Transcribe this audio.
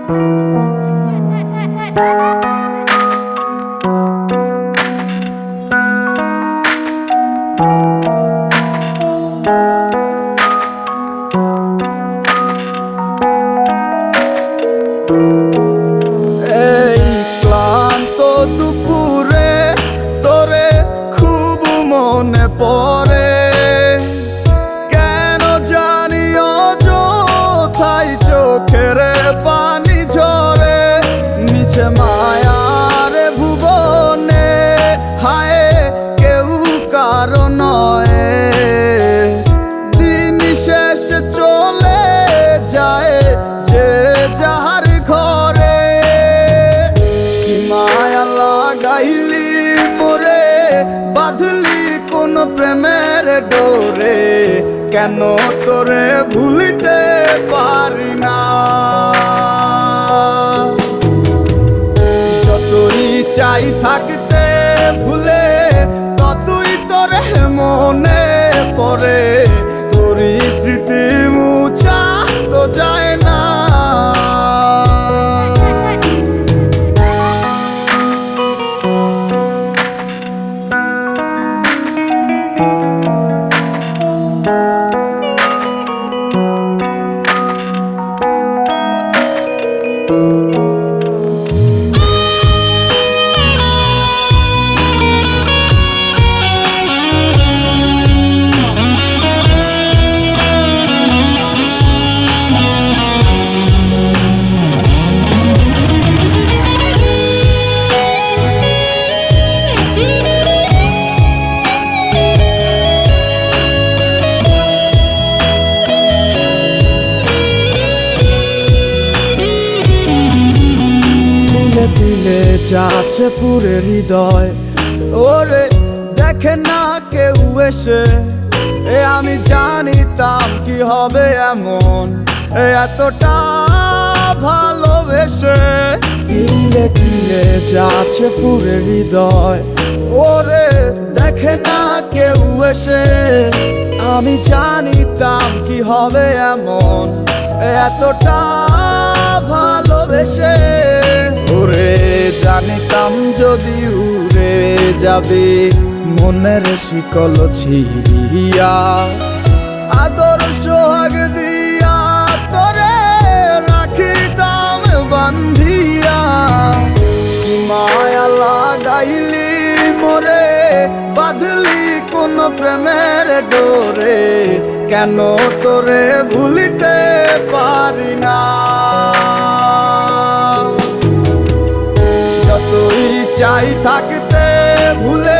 ক্লান্ত দুপুরে তোরে খুব মনে পড়ে, কেন জানি অযথাই চোখের পানি ঝরে। নিচে মায়ার ভুবনে হায় কেউ কারো নয়, দিন শেষ চলে যায় যে যাহার ঘরে। কি মায়া লাগাইলি মোরে, বাঁধলি কোন প্রেমের ডোরে, কেন তোরে ভুলিতে পারি না। যতই চাই থাকতে ভুলে, ততই তোরে মনে পড়ে। তোরই স্মৃতি মুছা তো যায় না। দিলে যাচ্ছে পুরে হৃদয়, ওরে দেখে না কেউ এসে। আমি জানিতাম কি হবে এমন, এতটা ভালোবেসে। দিলে দিলে যাচ্ছে পুরে হৃদয়, ওরে দেখে না কেউ এসে। আমি জানিতাম কি হবে এমন, এতটা ভালোবেসে। ওরে জানিতাম যদি উড়ে যাবে মনের শিকল ছিড়িয়া, আদর সোহাগ দিয়া তোরে রাখিতাম বান্ধিয়া। কি মায়া লাগাইলি মোরে, বাঁধলি কোন প্রেমের ডোরে, কেন তোরে ভুলিতে পারি না। যতই চাই থাকতে ভুলে,